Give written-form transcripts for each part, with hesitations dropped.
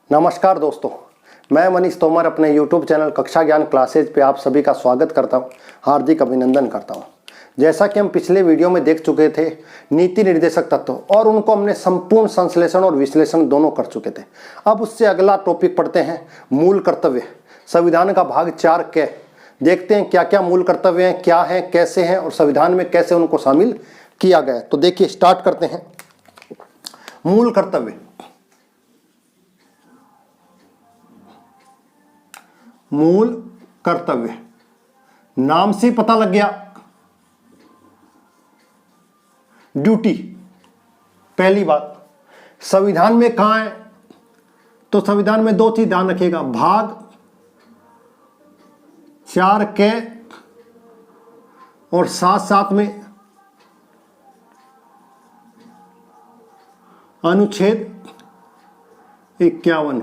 नमस्कार दोस्तों, मैं मनीष तोमर अपने YouTube चैनल कक्षा ज्ञान क्लासेज पे आप सभी का स्वागत करता हूं, हार्दिक अभिनंदन करता हूं। जैसा कि हम पिछले वीडियो में देख चुके थे नीति निर्देशक तत्व, और उनको हमने संपूर्ण संश्लेषण और विश्लेषण दोनों कर चुके थे। अब उससे अगला टॉपिक पढ़ते हैं मूल कर्तव्य, संविधान का भाग 4 के। देखते हैं क्या क्या मूल कर्तव्य हैं, क्या हैं, कैसे हैं और संविधान में कैसे उनको शामिल किया गया है। तो देखिए, स्टार्ट करते हैं। मूल कर्तव्य, मूल कर्तव्य नाम से पता लग गया, ड्यूटी। पहली बात, संविधान में कहां है? तो संविधान में दो चीज ध्यान रखिएगा, भाग 4 के और साथ साथ में अनुच्छेद 51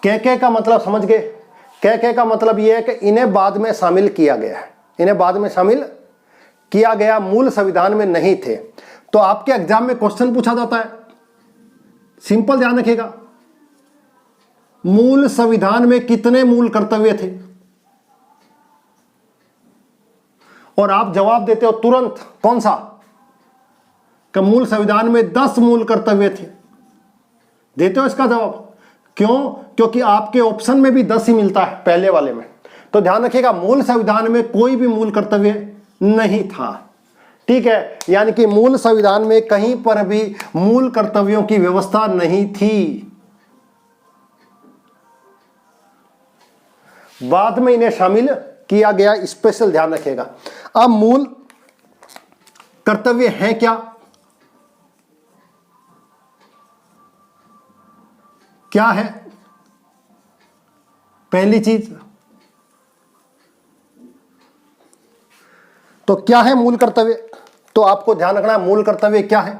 के का मतलब समझ गए? के का मतलब यह है कि इन्हें बाद में शामिल किया गया है, इन्हें बाद में शामिल किया गया, मूल संविधान में नहीं थे। तो आपके एग्जाम में क्वेश्चन पूछा जाता है, सिंपल ध्यान रखिएगा, मूल संविधान में कितने मूल कर्तव्य थे? और आप जवाब देते हो तुरंत, कौन सा? कि मूल संविधान में 10 मूल कर्तव्य थे। देते हो इसका जवाब, क्यों? क्योंकि आपके ऑप्शन में भी 10 ही मिलता है पहले वाले में। तो ध्यान रखिएगा, मूल संविधान में कोई भी मूल कर्तव्य नहीं था, ठीक है। यानी कि मूल संविधान में कहीं पर भी मूल कर्तव्यों की व्यवस्था नहीं थी, बाद में इन्हें शामिल किया गया, स्पेशल ध्यान रखिएगा। अब मूल कर्तव्य है क्या? क्या है? पहली चीज तो क्या है मूल कर्तव्य? तो आपको ध्यान रखना है, मूल कर्तव्य क्या है?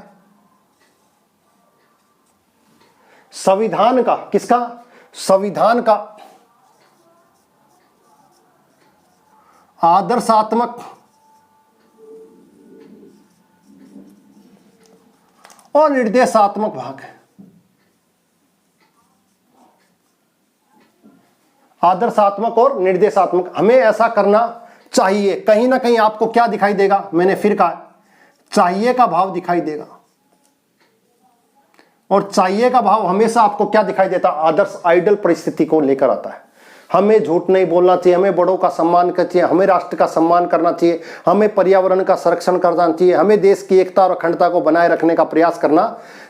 संविधान का, किसका? संविधान का आदर्शात्मक और निर्देशात्मक भाग है। आदर्शात्मक और निर्देशात्मक, हमें ऐसा करना चाहिए। कहीं ना कहीं आपको क्या दिखाई देगा? मैंने फिर कहा, चाहिए का भाव दिखाई देगा। और चाहिए का भाव हमेशा आपको क्या दिखाई देता? आदर्श, आइडल परिस्थिति को लेकर आता है। हमें झूठ नहीं बोलना चाहिए, हमें बड़ों का सम्मान करना चाहिए, हमें राष्ट्र का सम्मान करना चाहिए, हमें पर्यावरण का संरक्षण करना चाहिए, हमें देश की एकता और अखंडता को बनाए रखने का प्रयास करना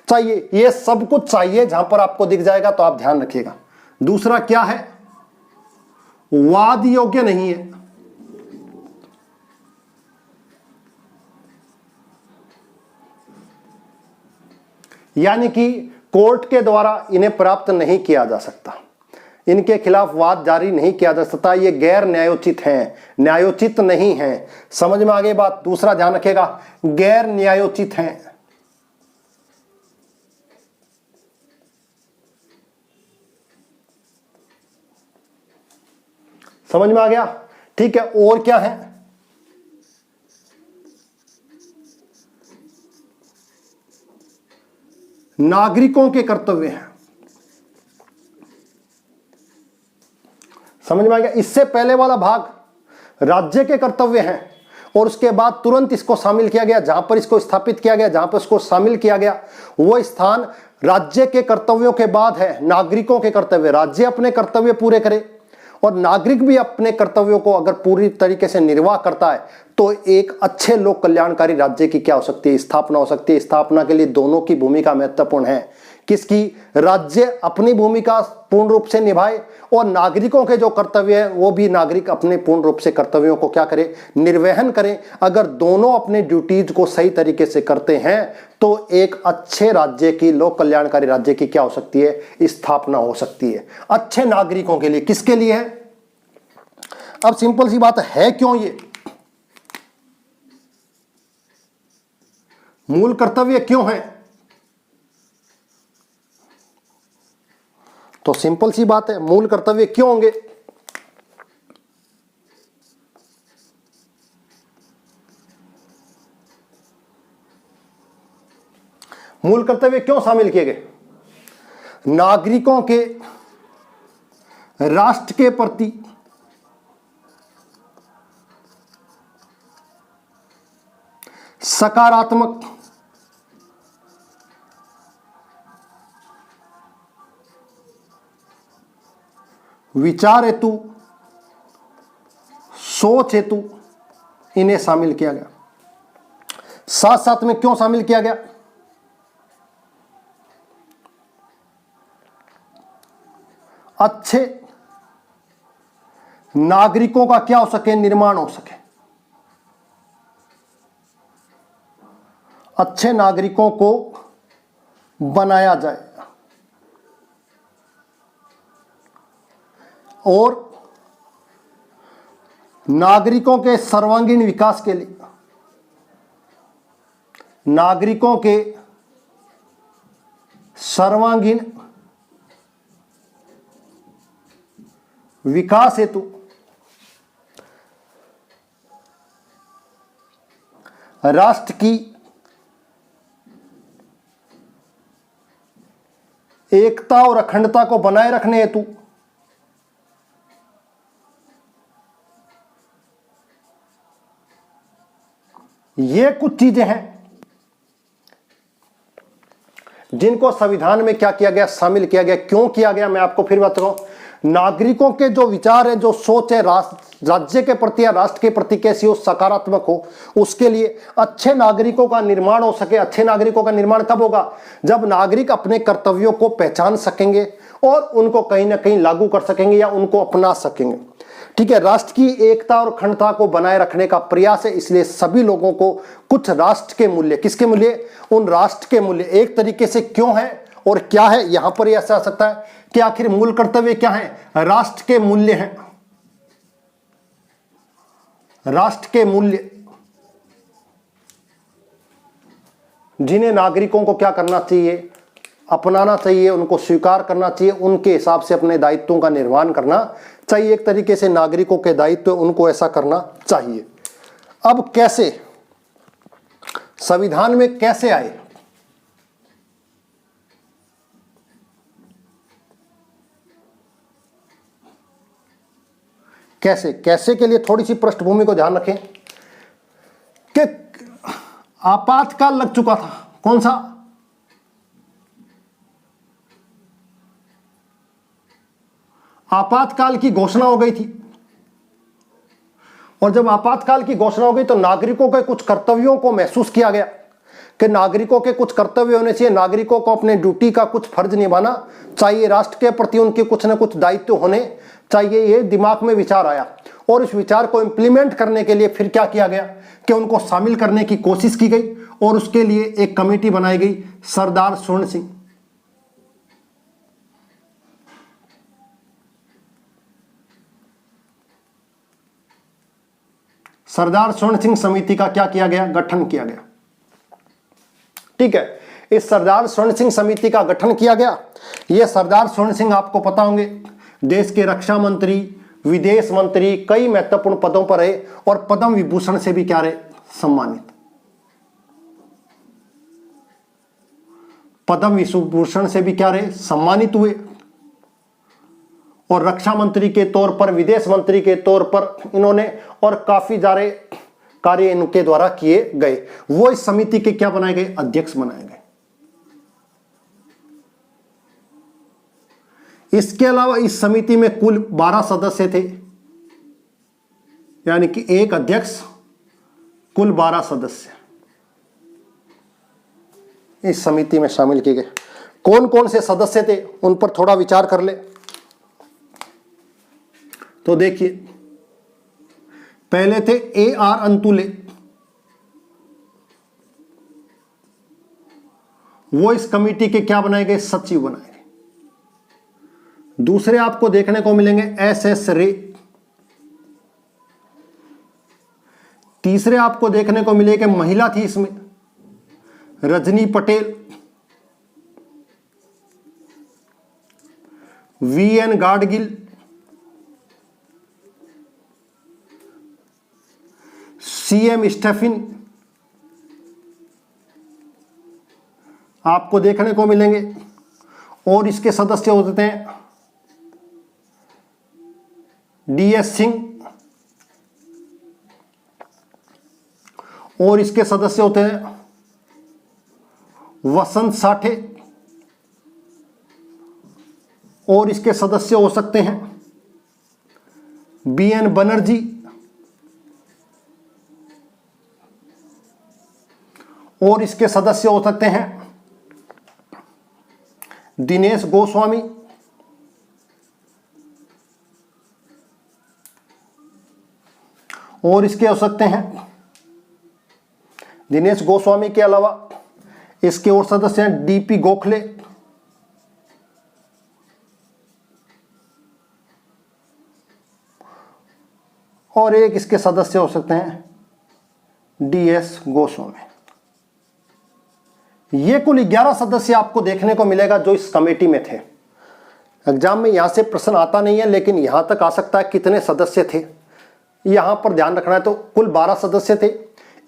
चाहिए। यह सब कुछ चाहिए, जहां पर आपको दिख जाएगा तो आप ध्यान रखिएगा। दूसरा क्या है? वाद योग्य नहीं है। यानी कि कोर्ट के द्वारा इन्हें प्राप्त नहीं किया जा सकता, इनके खिलाफ वाद जारी नहीं किया जा सकता, ये गैर न्यायोचित हैं, न्यायोचित नहीं हैं। समझ में आ गई बात? दूसरा ध्यान रखिएगा, गैर न्यायोचित हैं। समझ में आ गया? ठीक है। और क्या है? नागरिकों के कर्तव्य हैं। समझ में आ गया? इससे पहले वाला भाग राज्य के कर्तव्य हैं, और उसके बाद तुरंत इसको शामिल किया गया, जहां पर इसको स्थापित किया गया, जहां पर इसको शामिल किया गया, वो स्थान राज्य के कर्तव्यों के बाद है नागरिकों के कर्तव्य। राज्य अपने कर्तव्य पूरे करे और नागरिक भी अपने कर्तव्यों को अगर पूरी तरीके से निर्वाह करता है तो एक अच्छे लोक कल्याणकारी राज्य की क्या हो सकती है? स्थापना हो सकती है। स्थापना के लिए दोनों की भूमिका महत्वपूर्ण है। किसकी? राज्य अपनी भूमिका पूर्ण रूप से निभाए और नागरिकों के जो कर्तव्य है वो भी नागरिक अपने पूर्ण रूप से कर्तव्यों को क्या करें? निर्वहन करें। अगर दोनों अपने ड्यूटीज को सही तरीके से करते हैं तो एक अच्छे राज्य की, लोक कल्याणकारी राज्य की क्या हो सकती है? स्थापना हो सकती है, अच्छे नागरिकों के लिए। किसके लिए है? अब सिंपल सी बात है, क्यों ये मूल कर्तव्य क्यों है? तो सिंपल सी बात है, मूल कर्तव्य क्यों होंगे? मूल कर्तव्य क्यों शामिल किए गए? नागरिकों के राष्ट्र के प्रति सकारात्मक विचार हेतु, सोच हेतु इन्हें शामिल किया गया। साथ साथ में क्यों शामिल किया गया? अच्छे नागरिकों का क्या हो सके, निर्माण हो सके। अच्छे नागरिकों को बनाया जाए और नागरिकों के सर्वांगीण विकास के लिए, नागरिकों के सर्वांगीण विकास हेतु राष्ट्र की एकता और अखंडता को बनाए रखने हेतु ये कुछ चीजें हैं जिनको संविधान में क्या किया गया, शामिल किया गया। क्यों किया गया, मैं आपको फिर बताऊं। नागरिकों के जो विचार है, जो सोच है, राज्य के प्रति या राष्ट्र के प्रति कैसी हो, सकारात्मक हो, उसके लिए अच्छे नागरिकों का निर्माण हो सके। अच्छे नागरिकों का निर्माण कब होगा? जब नागरिक अपने कर्तव्यों को पहचान सकेंगे और उनको कहीं ना कहीं लागू कर सकेंगे या उनको अपना सकेंगे। ठीक है, राष्ट्र की एकता और अखंडता को बनाए रखने का प्रयास है। इसलिए सभी लोगों को कुछ राष्ट्र के मूल्य, किसके मूल्य? उन राष्ट्र के मूल्य एक तरीके से क्यों है और क्या है, यहां पर ऐसा आ सकता है कि आखिर मूल कर्तव्य क्या है? राष्ट्र के मूल्य हैं। राष्ट्र के मूल्य जिन्हें नागरिकों को क्या करना चाहिए, अपनाना चाहिए, उनको स्वीकार करना चाहिए, उनके हिसाब से अपने दायित्वों का निर्वहन करना चाहिए। एक तरीके से नागरिकों के दायित्व उनको ऐसा करना चाहिए। अब कैसे, संविधान में कैसे आए? कैसे कैसे के लिए थोड़ी सी पृष्ठभूमि को ध्यान रखें कि आपातकाल लग चुका था। कौन सा? आपातकाल की घोषणा हो गई थी। और जब आपातकाल की घोषणा हो गई तो नागरिकों के कुछ कर्तव्यों को महसूस किया गया कि नागरिकों के कुछ कर्तव्य होने चाहिए, नागरिकों को अपने ड्यूटी का कुछ फर्ज निभाना चाहिए, राष्ट्र के प्रति उनके कुछ न कुछ दायित्व होने चाहिए। ये दिमाग में विचार आया और इस विचार को इंप्लीमेंट करने के लिए फिर क्या किया गया कि उनको शामिल करने की कोशिश की गई और उसके लिए एक कमेटी बनाई गई, सरदार स्वर्ण सिंह। सरदार स्वर्ण सिंह समिति का क्या किया गया? गठन किया गया। ठीक है, इस सरदार स्वर्ण सिंह समिति का गठन किया गया। यह सरदार स्वर्ण सिंह आपको पता होंगे देश के रक्षा मंत्री, विदेश मंत्री, कई महत्वपूर्ण पदों पर रहे और पद्म विभूषण से भी क्या रहे? सम्मानित। पद्म विभूषण से भी क्या रहे? सम्मानित हुए। और रक्षा मंत्री के तौर पर, विदेश मंत्री के तौर पर इन्होंने और काफी सारे कार्य इनके द्वारा किए गए। वो इस समिति के क्या बनाए गए? अध्यक्ष बनाए गए। इसके अलावा इस समिति में कुल 12 सदस्य थे, यानी कि एक अध्यक्ष, कुल 12 सदस्य इस समिति में शामिल किए गए। कौन कौन से सदस्य थे उन पर थोड़ा विचार कर ले तो देखिए, पहले थे A.R. अंतुले, वो इस कमेटी के क्या बनाए गए? सचिव बनाए गए। दूसरे आपको देखने को मिलेंगे S.S. रे। तीसरे आपको देखने को मिलेगा महिला थी इसमें, Rajni Patel. V.N. Gadgil, C.M. Stephen आपको देखने को मिलेंगे। और इसके सदस्य होते हैं DS सिंह, और इसके सदस्य होते हैं वसंत साठे, और इसके सदस्य हो सकते हैं BN बनर्जी, और इसके सदस्य हो सकते हैं दिनेश गोस्वामी, और इसके हो सकते हैं दिनेश गोस्वामी के अलावा इसके और सदस्य हैं DP गोखले, और एक इसके सदस्य हो सकते हैं DS गोस्वामी। ये कुल 11 सदस्य आपको देखने को मिलेगा जो इस कमेटी में थे। एग्जाम में यहां से प्रश्न आता नहीं है, लेकिन यहां तक आ सकता है कितने सदस्य थे यहां पर ध्यान रखना है। तो कुल 12 सदस्य थे।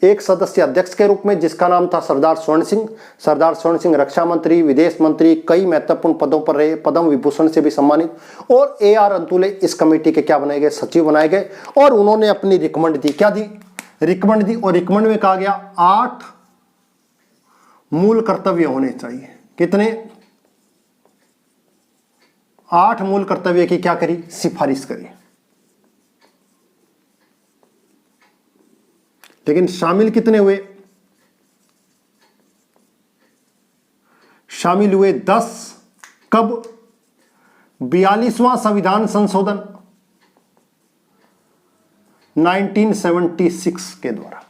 एक सदस्य अध्यक्ष के रूप में जिसका नाम था सरदार स्वर्ण सिंह। सरदार स्वर्ण सिंह रक्षा मंत्री, विदेश मंत्री, कई महत्वपूर्ण पदों पर रहे, पद्म विभूषण से भी सम्मानित। और AR अंतुले इस कमेटी के क्या बनाए गए? सचिव बनाए गए। और उन्होंने अपनी रिकमेंड दी। क्या दी? रिकमेंड दी। और रिकमेंड में कहा गया 8 मूल कर्तव्य होने चाहिए। कितने? 8 मूल कर्तव्य की क्या करी? सिफारिश करी। लेकिन शामिल कितने हुए? शामिल हुए 10। कब? 42वां संविधान संशोधन 1976 के द्वारा।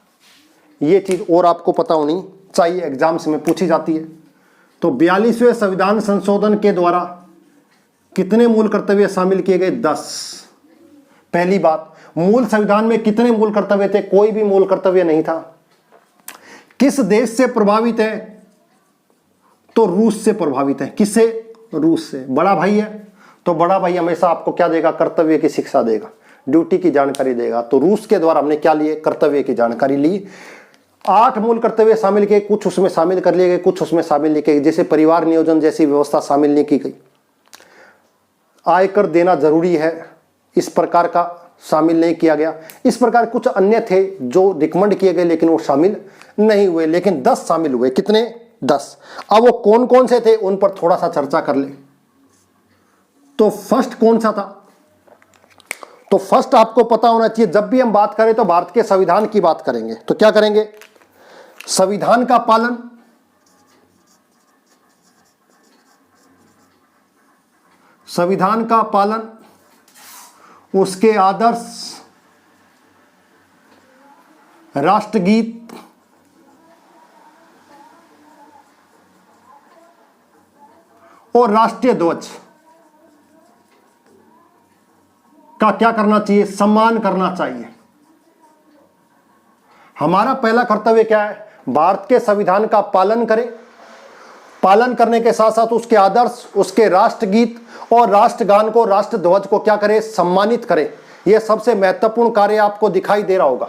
यह चीज और आपको पता होनी चाहिए, एग्जाम्स में पूछी जाती है। तो 42वें संविधान संशोधन के द्वारा कितने मूल कर्तव्य शामिल किए गए? 10। पहली बात, मूल संविधान में कितने मूल कर्तव्य थे? कोई भी मूल कर्तव्य नहीं था। किस देश से प्रभावित है? तो रूस से प्रभावित है। किससे? रूस से। बड़ा भाई है तो बड़ा भाई हमेशा आपको क्या देगा? कर्तव्य की शिक्षा देगा, ड्यूटी की जानकारी देगा। तो रूस के द्वारा हमने क्या लिए? कर्तव्य की जानकारी ली। 8 मूल कर्तव्य शामिल किए, कुछ उसमें शामिल कर लिए गए, कुछ उसमें शामिल नहीं किए गए। जैसे परिवार नियोजन जैसी व्यवस्था शामिल नहीं की गई। आयकर देना जरूरी है, इस प्रकार का शामिल नहीं किया गया। इस प्रकार कुछ अन्य थे जो रिकमेंड किए गए लेकिन वो शामिल नहीं हुए। लेकिन 10 शामिल हुए। कितने? 10। अब वो कौन कौन से थे उन पर थोड़ा सा चर्चा कर ले। तो फर्स्ट कौन सा था? तो फर्स्ट आपको पता होना चाहिए, जब भी हम बात करें तो भारत के संविधान की बात करेंगे तो क्या करेंगे? संविधान का पालन, संविधान का पालन, उसके आदर्श, राष्ट्रगीत, और राष्ट्रीय ध्वज का क्या करना चाहिए? सम्मान करना चाहिए। हमारा पहला कर्तव्य क्या है? भारत के संविधान का पालन करें। पालन करने के साथ साथ उसके आदर्श, उसके राष्ट्रगीत और राष्ट्रगान को, राष्ट्र ध्वज को क्या करें? सम्मानित करें। यह सबसे महत्वपूर्ण कार्य आपको दिखाई दे रहा होगा।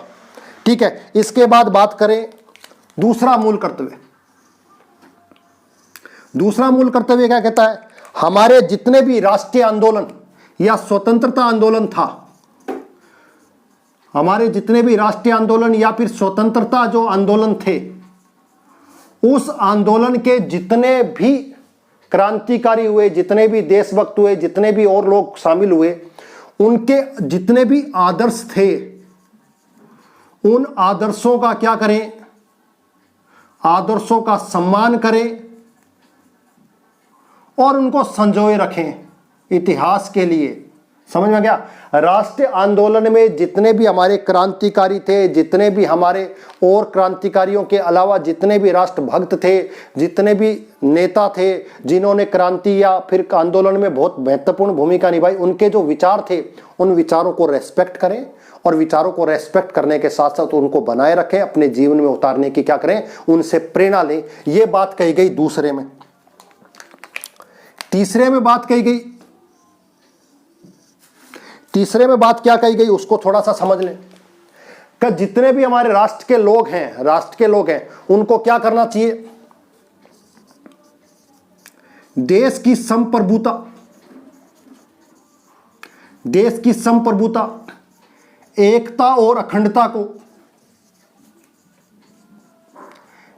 ठीक है। इसके बाद बात करें दूसरा मूल कर्तव्य। दूसरा मूल कर्तव्य क्या कहता है? हमारे जितने भी राष्ट्रीय आंदोलन या स्वतंत्रता आंदोलन था, हमारे जितने भी राष्ट्रीय आंदोलन या फिर स्वतंत्रता जो आंदोलन थे, उस आंदोलन के जितने भी क्रांतिकारी हुए, जितने भी देशभक्त हुए, जितने भी और लोग शामिल हुए, उनके जितने भी आदर्श थे, उन आदर्शों का क्या करें? आदर्शों का सम्मान करें और उनको संजोए रखें इतिहास के लिए। समझ में गया? राष्ट्रीय आंदोलन में जितने भी हमारे क्रांतिकारी थे, जितने भी हमारे और क्रांतिकारियों के अलावा जितने भी राष्ट्रभक्त थे, जितने भी नेता थे जिन्होंने क्रांति या फिर आंदोलन में बहुत महत्वपूर्ण भूमिका निभाई, उनके जो विचार थे उन विचारों को रेस्पेक्ट करें और विचारों को रेस्पेक्ट करने के साथ साथ उनको बनाए रखें, अपने जीवन में उतारने की क्या करें? उनसे प्रेरणा लें। यह बात कही गई दूसरे में। तीसरे में बात कही गई। तीसरे में बात क्या कही गई उसको थोड़ा सा समझ लें कि जितने भी हमारे राष्ट्र के लोग हैं, उनको क्या करना चाहिए? देश की संप्रभुता, देश की संप्रभुता, एकता और अखंडता को,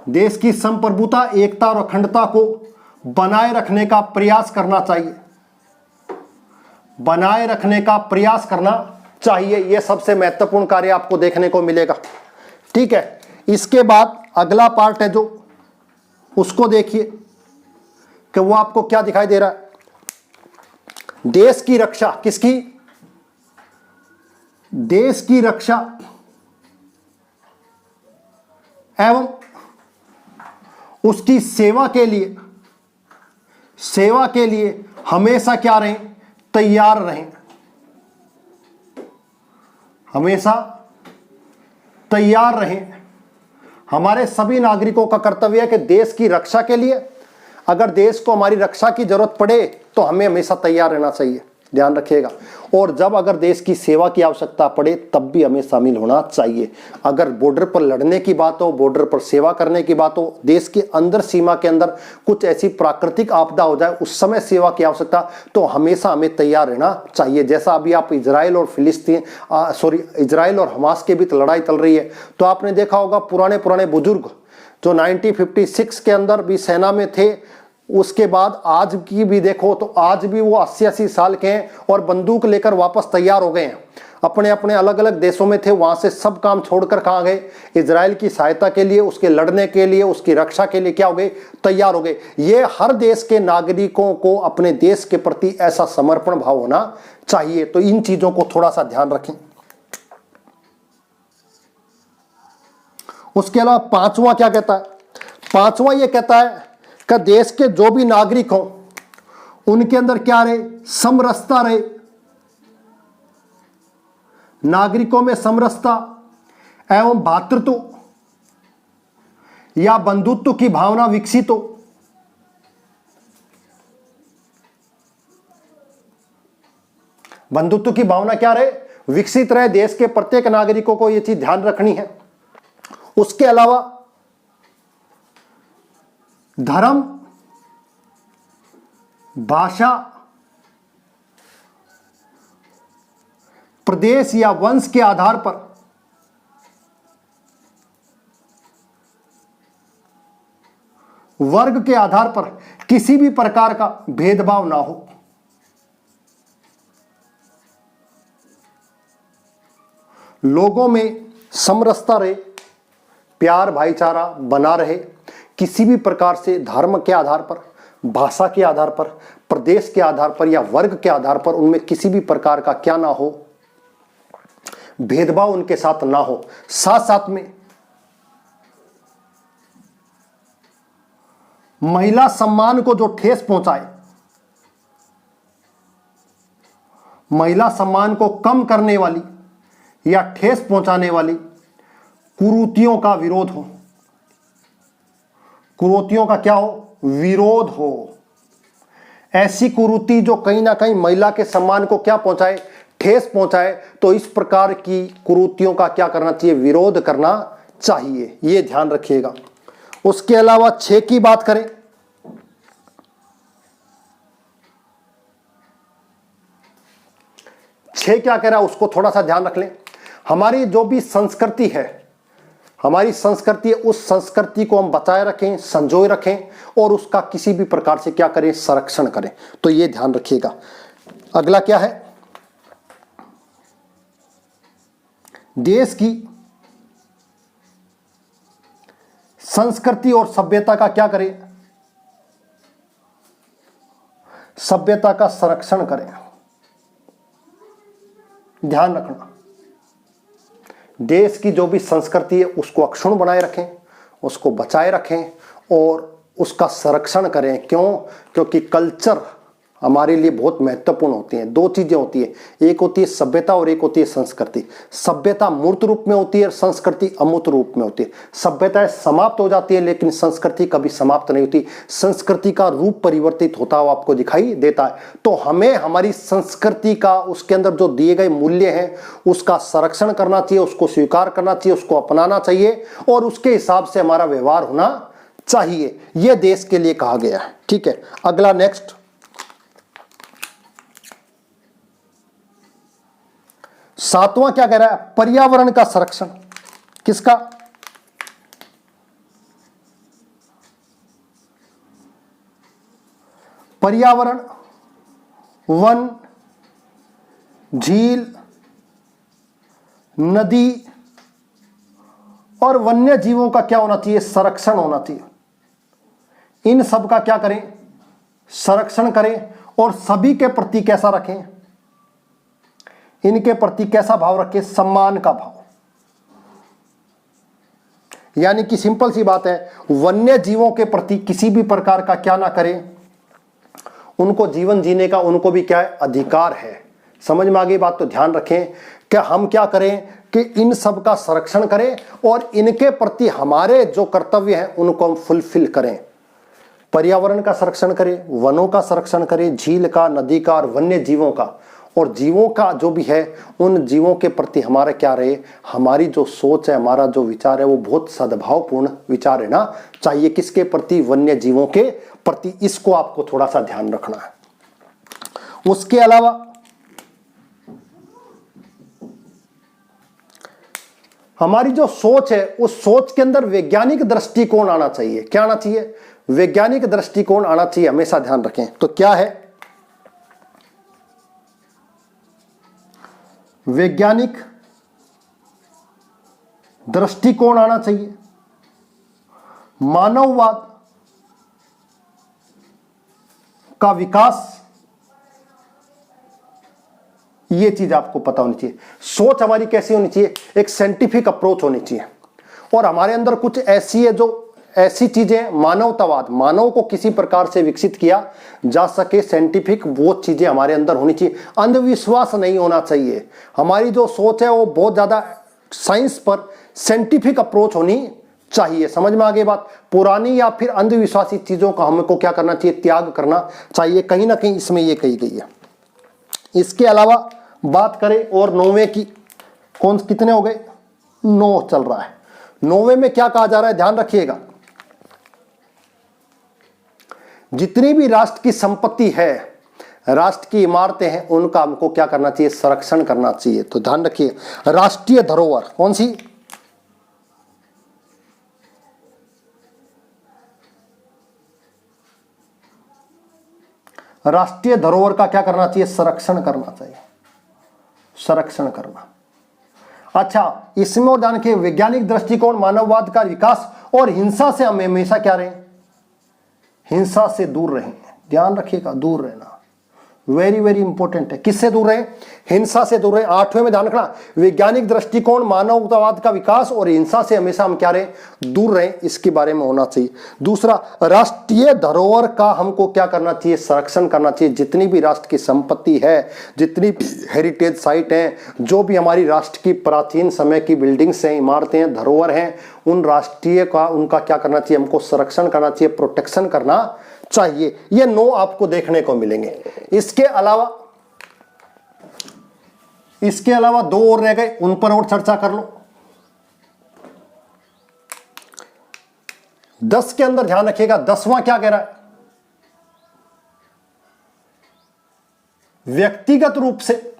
देश की संप्रभुता, एकता और अखंडता को बनाए रखने का प्रयास करना चाहिए, बनाए रखने का प्रयास करना चाहिए। यह सबसे महत्वपूर्ण कार्य आपको देखने को मिलेगा। ठीक है, इसके बाद अगला पार्ट है जो, उसको देखिए कि वो आपको क्या दिखाई दे रहा है। देश की रक्षा, किसकी? देश की रक्षा एवं उसकी सेवा के लिए, सेवा के लिए हमेशा क्या रहें? तैयार रहें, हमेशा तैयार रहें। हमारे सभी नागरिकों का कर्तव्य है कि देश की रक्षा के लिए, अगर देश को हमारी रक्षा की जरूरत पड़े तो हमें हमेशा तैयार रहना चाहिए, ध्यान रखिएगा। और जब अगर देश की सेवा की आवश्यकता पड़े तब भी हमें शामिल होना चाहिए। अगर बॉर्डर पर लड़ने की बात हो, बॉर्डर पर सेवा करने की बात हो, देश के अंदर सीमा के अंदर कुछ ऐसी प्राकृतिक आपदा हो जाए, उस समय सेवा की आवश्यकता, तो हमेशा हमें तैयार रहना चाहिए। जैसा अभी आप इजराइल और हमास के बीच लड़ाई चल रही है, तो आपने देखा होगा पुराने बुजुर्ग जो 1956 के अंदर भी सेना में थे, उसके बाद आज की भी देखो तो आज भी वो 80-80 साल के हैं और बंदूक लेकर वापस तैयार हो गए हैं। अपने अपने अलग अलग देशों में थे, वहां से सब काम छोड़कर कहाँ गए? इजराइल की सहायता के लिए, उसके लड़ने के लिए, उसकी रक्षा के लिए क्या हो गए? तैयार हो गए। ये हर देश के नागरिकों को अपने देश के प्रति ऐसा समर्पण भाव होना चाहिए। तो इन चीजों को थोड़ा सा ध्यान रखें। उसके अलावा पांचवा क्या कहता है? पांचवा ये कहता है कि देश के जो भी नागरिक हों उनके अंदर क्या रहे? समरसता रहे। नागरिकों में समरसता एवं भातृत्व या बंधुत्व की भावना विकसित हो। बंधुत्व की भावना क्या रहे? विकसित रहे। देश के प्रत्येक नागरिकों को यह चीज ध्यान रखनी है। उसके अलावा धर्म, भाषा, प्रदेश या वंश के आधार पर वर्ग के आधार पर किसी भी प्रकार का भेदभाव ना हो। लोगों में समरसता रहे, प्यार भाईचारा बना रहे। किसी भी प्रकार से धर्म के आधार पर, भाषा के आधार पर, प्रदेश के आधार पर या वर्ग के आधार पर उनमें किसी भी प्रकार का क्या ना हो? भेदभाव उनके साथ ना हो। साथ साथ में महिला सम्मान को जो ठेस पहुंचाए, महिला सम्मान को कम करने वाली या ठेस पहुंचाने वाली कुरीतियों का विरोध हो। कुरीतियों का क्या हो? विरोध हो। ऐसी कुरीति जो कहीं ना कहीं महिला के सम्मान को क्या पहुंचाए? ठेस पहुंचाए, तो इस प्रकार की कुरीतियों का क्या करना चाहिए? विरोध करना चाहिए। यह ध्यान रखिएगा। उसके अलावा 6 की बात करें, छह क्या कह रहा है उसको थोड़ा सा ध्यान रख लें। हमारी जो भी संस्कृति है, हमारी संस्कृति है, उस संस्कृति को हम बचाए रखें, संजोए रखें और उसका किसी भी प्रकार से क्या करें? संरक्षण करें। तो ये ध्यान रखिएगा। अगला क्या है? देश की संस्कृति और सभ्यता का क्या करें? सभ्यता का संरक्षण करें। ध्यान रखना, देश की जो भी संस्कृति है उसको अक्षुण्ण बनाए रखें, उसको बचाए रखें और उसका संरक्षण करें। क्यों? क्योंकि कल्चर हमारे लिए बहुत महत्वपूर्ण होती हैं। 2 चीजें होती हैं, एक होती है सभ्यता और एक होती है संस्कृति। सभ्यता मूर्त रूप में होती है और संस्कृति अमूर्त रूप में होती है। सभ्यता समाप्त हो जाती है लेकिन संस्कृति कभी समाप्त नहीं होती। संस्कृति का रूप परिवर्तित होता हुआ आपको दिखाई देता है। तो हमें हमारी संस्कृति का, उसके अंदर जो दिए गए मूल्य हैं उसका संरक्षण करना चाहिए, उसको स्वीकार करना चाहिए, उसको अपनाना चाहिए और उसके हिसाब से हमारा व्यवहार होना चाहिए, यह देश के लिए कहा गया है। ठीक है, अगला नेक्स्ट, सातवां क्या कह रहा है, पर्यावरण का संरक्षण। किसका? पर्यावरण, वन, झील, नदी और वन्य जीवों का क्या होना चाहिए, संरक्षण होना चाहिए। इन सब का क्या करें, संरक्षण करें और सभी के प्रति कैसा रखें, इनके प्रति कैसा भाव रखें, सम्मान का भाव। यानी कि सिंपल सी बात है, वन्य जीवों के प्रति किसी भी प्रकार का क्या ना करें, उनको जीवन जीने का उनको भी क्या है, अधिकार है। समझ में आ गई बात? तो ध्यान रखें कि हम क्या करें कि इन सब का संरक्षण करें और इनके प्रति हमारे जो कर्तव्य हैं उनको हम फुलफिल करें। पर्यावरण का संरक्षण करें, वनों का संरक्षण करें, झील का, नदी का और वन्य जीवों का, और जीवों का जो भी है उन जीवों के प्रति हमारा क्या रहे, हमारी जो सोच है, हमारा जो विचार है वो बहुत सद्भावपूर्ण विचार रहना चाहिए। किसके प्रति? वन्य जीवों के प्रति। इसको आपको थोड़ा सा ध्यान रखना है। उसके अलावा हमारी जो सोच है उस सोच के अंदर वैज्ञानिक दृष्टिकोण आना चाहिए। क्या आना चाहिए? वैज्ञानिक दृष्टिकोण आना चाहिए, हमेशा ध्यान रखें। तो क्या है? वैज्ञानिक दृष्टिकोण आना चाहिए, मानववाद का विकास, ये चीज आपको पता होनी चाहिए। सोच हमारी कैसी होनी चाहिए? एक साइंटिफिक अप्रोच होनी चाहिए। और हमारे अंदर कुछ ऐसी है, जो ऐसी चीजें, मानवतावाद, मानव को किसी प्रकार से विकसित किया जा सके, साइंटिफिक, वो चीजें हमारे अंदर होनी चाहिए। अंधविश्वास नहीं होना चाहिए। हमारी जो सोच है वो बहुत ज्यादा साइंस पर साइंटिफिक अप्रोच होनी चाहिए। समझ में आ गई बात? पुरानी या फिर अंधविश्वासी चीजों का हमको क्या करना चाहिए? त्याग करना चाहिए। कहीं ना कहीं इसमें ये कही गई है। इसके अलावा बात करें और 9वें की, कौन कितने हो गए? 9 चल रहा है। 9वें में क्या कहा जा रहा है, ध्यान रखिएगा। जितनी भी राष्ट्र की संपत्ति है, राष्ट्र की इमारतें हैं, उनका हमको क्या करना चाहिए? संरक्षण करना चाहिए। तो ध्यान रखिए, राष्ट्रीय धरोहर कौन सी? राष्ट्रीय धरोहर का क्या करना चाहिए? संरक्षण करना चाहिए, संरक्षण करना। अच्छा, इसमें और ध्यान रखिए, वैज्ञानिक दृष्टिकोण, मानववाद का विकास और हिंसा से हम हमेशा क्या रहें? हिंसा से दूर रहें। ध्यान रखिएगा, दूर रहना वेरी वेरी इंपॉर्टेंट है। किससे दूर रहे? हिंसा से दूर रहे। 8वें में ध्यान रखना, वैज्ञानिक दृष्टिकोण, मानवतावाद का विकास और हिंसा से हमेशा हम क्या रहे? दूर रहे। इसके बारे में होना चाहिए। दूसरा, राष्ट्रीय धरोहर का हमको क्या करना चाहिए? संरक्षण करना चाहिए। जितनी भी राष्ट्र की संपत्ति है, जितनी हेरिटेज साइट है, जो भी हमारी राष्ट्र की प्राचीन समय की बिल्डिंग्स हैं, इमारतें हैं, धरोहर हैं, उन राष्ट्रीय का, उनका क्या करना चाहिए? हमको संरक्षण करना चाहिए, प्रोटेक्शन करना चाहिए। ये 9 आपको देखने को मिलेंगे। इसके अलावा 2 और रह गए, उन पर और चर्चा कर लो। 10 के अंदर ध्यान रखिएगा, 10वां क्या कह रहा है? व्यक्तिगत रूप से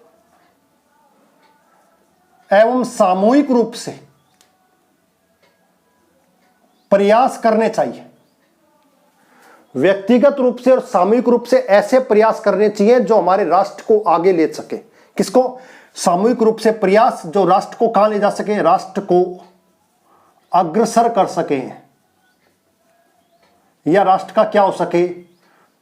एवं सामूहिक रूप से प्रयास करने चाहिए। व्यक्तिगत रूप से और सामूहिक रूप से ऐसे प्रयास करने चाहिए जो हमारे राष्ट्र को आगे ले सके। किसको? सामूहिक रूप से प्रयास जो राष्ट्र को कहां ले जा सके? राष्ट्र को अग्रसर कर सके, या राष्ट्र का क्या हो सके?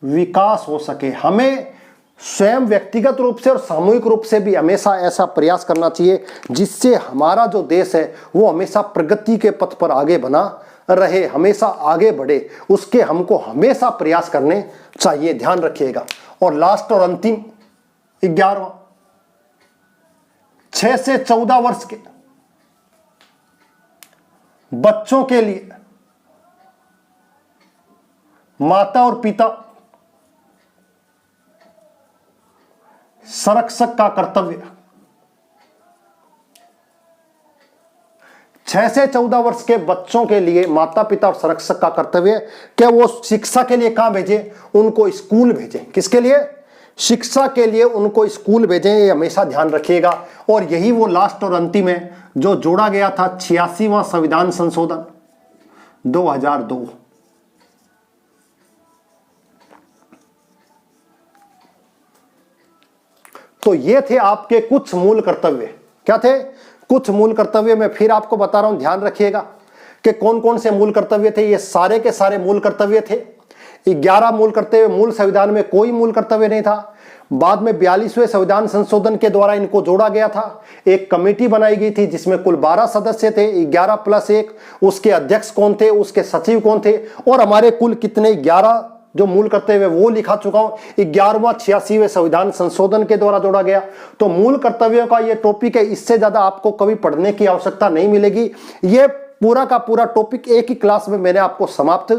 विकास हो सके। हमें स्वयं व्यक्तिगत रूप से और सामूहिक रूप से भी हमेशा ऐसा प्रयास करना चाहिए जिससे हमारा जो देश है वो हमेशा प्रगति के पथ पर आगे बना रहे, हमेशा आगे बढ़े। उसके हमको हमेशा प्रयास करने चाहिए। ध्यान रखिएगा। और लास्ट और अंतिम 11वां, 6 से 14 वर्ष के बच्चों के लिए माता और पिता संरक्षक का कर्तव्य। 6 से 14 वर्ष के बच्चों के लिए माता पिता और संरक्षक का कर्तव्य है कि वो शिक्षा के लिए कहां भेजें, उनको स्कूल भेजें। किसके लिए? शिक्षा के लिए उनको स्कूल भेजें, ये हमेशा ध्यान रखिएगा। और यही वो लास्ट और अंतिम है जो जोड़ा गया था 86वां संविधान संशोधन 2002। तो ये थे आपके कुछ मूल कर्तव्य। क्या थे? कुछ मूल कर्तव्य। मैं फिर आपको बता रहा हूं, ध्यान रखिएगा कि कौन कौन से मूल कर्तव्य थे। ये सारे के सारे मूल कर्तव्य थे। 11 मूल कर्तव्य, मूल संविधान में कोई मूल कर्तव्य नहीं था। बाद में 42वें संविधान संशोधन के द्वारा इनको जोड़ा गया था। एक कमेटी बनाई गई थी जिसमें कुल 12 सदस्य थे, 11 + 1। उसके अध्यक्ष कौन थे, उसके सचिव कौन थे, और हमारे कुल कितने 11 जो मूल कर्तव्य वो लिखा चुका हूं। 11वां 86वें संविधान संशोधन के द्वारा जोड़ा गया। तो मूल कर्तव्यों का ये टॉपिक है, इससे ज्यादा आपको कभी पढ़ने की आवश्यकता नहीं मिलेगी। ये पूरा का पूरा टॉपिक एक ही क्लास में मैंने आपको समाप्त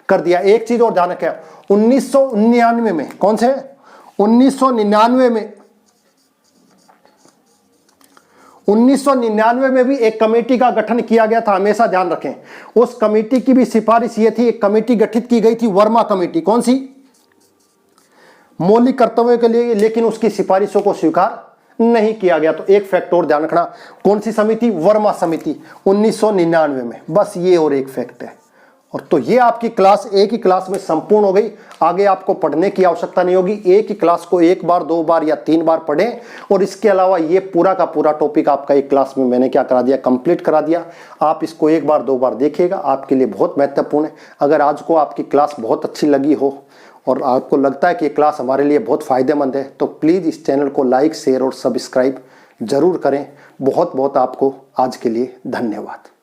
कर दिया। एक चीज और ध्यान रखें, 1999 में, कौन से 1999 में 1999 में भी एक कमेटी का गठन किया गया था। हमेशा ध्यान रखें, उस कमेटी की भी सिफारिश ये थी, एक कमेटी गठित की गई थी, वर्मा कमेटी। कौन सी? मौलिक कर्तव्यों के लिए, लेकिन उसकी सिफारिशों को स्वीकार नहीं किया गया। तो एक फैक्ट और ध्यान रखना, कौन सी समिति? वर्मा समिति, 1999 में। बस ये और एक फैक्ट है। और तो ये आपकी क्लास एक ही क्लास में संपूर्ण हो गई। आगे आपको पढ़ने की आवश्यकता नहीं होगी। एक ही क्लास को 1 बार 2 बार या 3 बार पढ़ें। और इसके अलावा ये पूरा का पूरा टॉपिक आपका एक क्लास में मैंने क्या करा दिया, कंप्लीट करा दिया। आप इसको 1 बार 2 बार देखिएगा, आपके लिए बहुत महत्वपूर्ण है। अगर आज को आपकी क्लास बहुत अच्छी लगी हो और आपको लगता है कि ये क्लास हमारे लिए बहुत फायदेमंद है, तो प्लीज़ इस चैनल को लाइक, शेयर और सब्सक्राइब जरूर करें। बहुत बहुत आपको आज के लिए धन्यवाद।